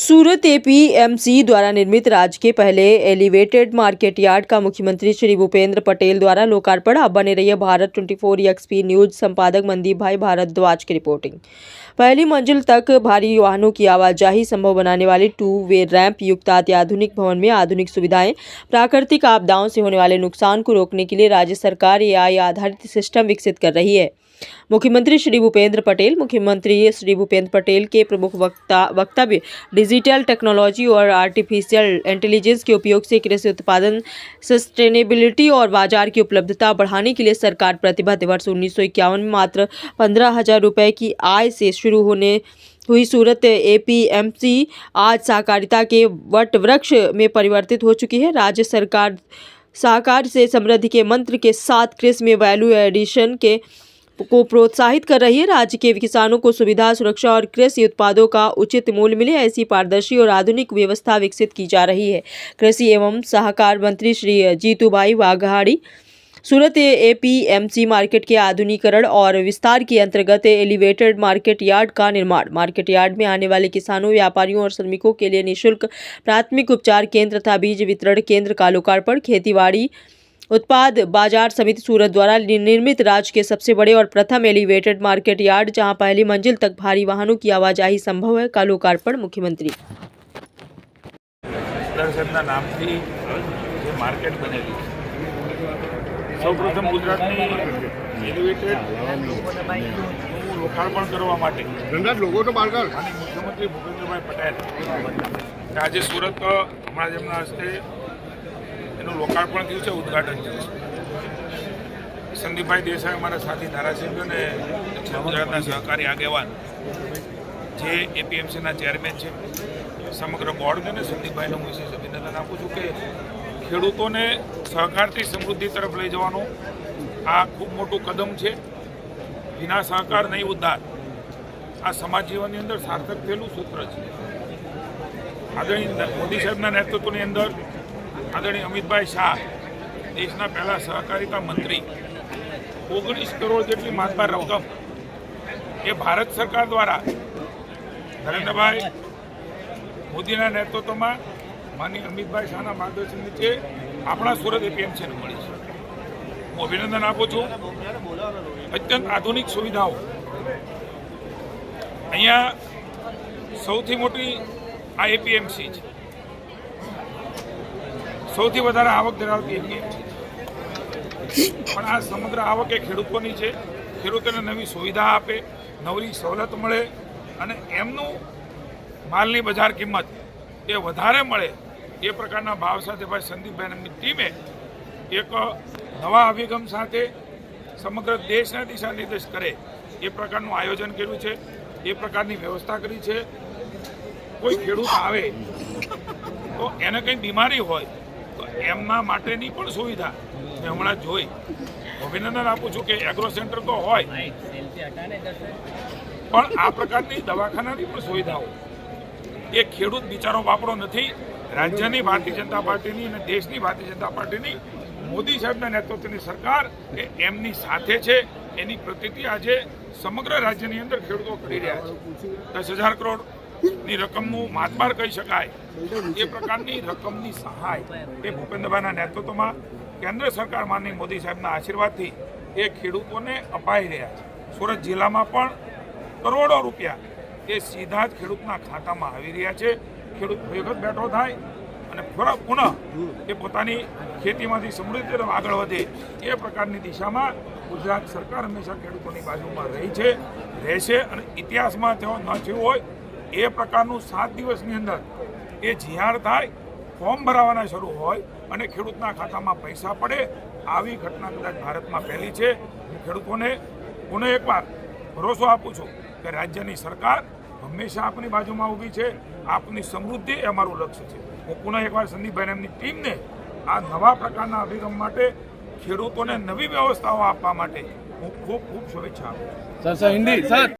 सूरत APMC द्वारा निर्मित राज्य के पहले एलिवेटेड मार्केट यार्ड का मुख्यमंत्री श्री भूपेंद्र पटेल द्वारा लोकार्पण। अब बने रहिए भारत 24 एक्सपी न्यूज संपादक मनदीप भाई भारद्वाज की रिपोर्टिंग। पहली मंजिल तक भारी वाहनों की आवाजाही संभव बनाने वाले 2 वे रैंप युक्त अत्याधुनिक भवन में आधुनिक सुविधाएं, प्राकृतिक आपदाओं से होने वाले नुकसान को रोकने के लिए राज्य सरकार एआई आधारित सिस्टम विकसित कर रही है। मुख्यमंत्री श्री भूपेंद्र पटेल के प्रमुख वक्तव्य डिजिटल टेक्नोलॉजी और आर्टिफिशियल इंटेलिजेंस के उपयोग से कृषि उत्पादन, सस्टेनेबिलिटी और बाजार की उपलब्धता बढ़ाने के लिए सरकार प्रतिबद्ध। वर्ष 1951 में मात्र 15,000 रुपये की आय से शुरू हुई सूरत एपीएमसी आज सहकारिता के वट वृक्ष में परिवर्तित हो चुकी है। राज्य सरकार सहकार से समृद्धि के मंत्र के साथ कृषि में वैल्यू एडिशन को प्रोत्साहित कर रही है। राज्य के किसानों को सुविधा, सुरक्षा और कृषि उत्पादों का उचित मूल्य मिले, ऐसी पारदर्शी और आधुनिक व्यवस्था विकसित की जा रही है। कृषि एवं सहकार मंत्री श्री जीतूभाई वाघाड़ी सूरत एपीएमसी मार्केट के आधुनिकीकरण और विस्तार के अंतर्गत एलिवेटेड मार्केट यार्ड का निर्माण, मार्केट यार्ड में आने वाले किसानों, व्यापारियों और श्रमिकों के लिए निःशुल्क प्राथमिक उपचार केंद्र तथा बीज वितरण केंद्र का लोकार्पण। खेतीबाड़ी उत्पाद बाजार समिति सूरत द्वारा निर्मित राज्य के सबसे बड़े और प्रथम एलिवेटेड मार्केट यार्ड, जहां पहली मंजिल तक भारी वाहनों की आवाजाही संभव है, का लोकार्पण मुख्यमंत्री। नामથી જે માર્કેટ બનેલી સૌપ્રથમ ગુજરાતની એલિવેટેડ લોકાર્પણ કરવા માટે અને મુખ્યમંત્રી ભૂપેન્દ્રભાઈ પટેલ આજે સુરત હમણાં જેમના હસ્તે એનું લોકાર્પણ થયું છે, ઉદ્ઘાટન થયું છે। સંદીપભાઈ દેસાઈ અમારા સાથી ધારાસભ્ય અને દક્ષિણ ગુજરાતના સહકારી આગેવાન જે એપીએમસીના ચેરમેન છે, સમગ્ર બોર્ડ અને સંદીપભાઈને હું વિશેષ અભિનંદન આપું છું કે ખેડૂતોને સહકારથી સમૃદ્ધિ તરફ લઈ જવાનું આ ખૂબ મોટું કદમ છે। વિના સહકાર નહીં ઉદ્ધાર, આ સમાજ જીવનની અંદર સાર્થક થયેલું સૂત્ર છે। આદરણીય મોદી સાહેબના નેતૃત્વની અંદર આદરણીય અમિતભાઈ શાહ, દેશના પહેલા સહકારિતા મંત્રી, 19 કરોડ જેટલી માતબાર રકમ એ ભારત સરકાર દ્વારા નરેન્દ્રભાઈ મોદીના નેતૃત્વમાં માનનીય અમિતભાઈ શાહના માર્ગદર્શન નીચે આપણા સુરત એપીએમસીને મળી છે। હું અભિનંદન આપું છું। અત્યંત આધુનિક સુવિધાઓ અહીંયા સૌથી મોટી આ એપીએમસી છે, સૌથી વધારે આવક ધરાવતી એપીએમસી છે, પણ આ સમગ્ર આવક એ ખેડૂતોની છે। ખેડૂતોને નવી સુવિધા આપે, નવી સવલત મળે અને એમનું માલની બજાર કિંમત એ વધારે મળે એ પ્રકારના ભાવ સાથે ભાઈ સંદીપભાઈની ટીમે એક નવા અભિગમ સાથે સમગ્ર દેશને દિશા નિર્દેશ કરે એ પ્રકારનું આયોજન કર્યું છે, એ પ્રકારની વ્યવસ્થા કરી છે। કોઈ ખેડૂત આવે તો એને કંઈ બીમારી હોય તો એમના માટેની પણ સુવિધા મેં હમણાં જોઈ। અભિનંદન આપું છું કે એગ્રો સેન્ટર તો હોય પણ આ પ્રકારની દવાખાનાની પણ સુવિધાઓ એ ખેડૂત બિચારો બાપડો નથી। રાજ્યની ભારતીય જનતા પાર્ટીની અને દેશની ભારતીય જનતા પાર્ટીની મોદી સાહેબના નેતૃત્વની સરકાર એ એમની સાથે છે, એની પ્રતિતિ આજે સમગ્ર રાજ્યની અંદર ખેડૂતો કરી રહ્યા છે। 10,000 કરોડની રકમનું માતબાર કહી શકાય એ પ્રકારની રકમની સહાય એ ભૂપેન્દ્રભાઈના નેતૃત્વમાં કેન્દ્ર સરકાર માનનીય મોદી સાહેબના આશીર્વાદથી એ ખેડૂતોને અપાઈ રહ્યા છે। સુરત જિલ્લામાં પણ કરોડો રૂપિયા એ સીધા જ ખેડૂતના ખાતામાં આવી રહ્યા છે। ખેડૂત ભેગત બેઠો થાય અને પુનઃ એ પોતાની ખેતીમાંથી સમૃદ્ધિ તરફ આગળ વધે એ પ્રકારની દિશામાં ગુજરાત સરકાર હંમેશા ખેડૂતોની બાજુમાં રહી છે, રહેશે અને ઇતિહાસમાં તેઓ ન થયું હોય એ પ્રકારનું 7 દિવસની અંદર એ જીઆર થાય, ફોર્મ ભરાવાના શરૂ હોય અને ખેડૂતના ખાતામાં પૈસા પડે, આવી ઘટના કદાચ ભારતમાં પહેલી છે। હું ખેડૂતોને પુનઃ એકવાર ભરોસો આપું છું કે રાજ્યની સરકાર હંમેશા આપની બાજુમાં ઊભી છે, આપની સમૃદ્ધિ એ અમારું લક્ષ્ય છે। હું પુનઃ એકવાર સંદીપભાઈ એમની ટીમને આ નવા પ્રકારના અભિગમ માટે, ખેડૂતોને નવી વ્યવસ્થાઓ આપવા માટે હું ખૂબ ખૂબ શુભેચ્છા આપું છું।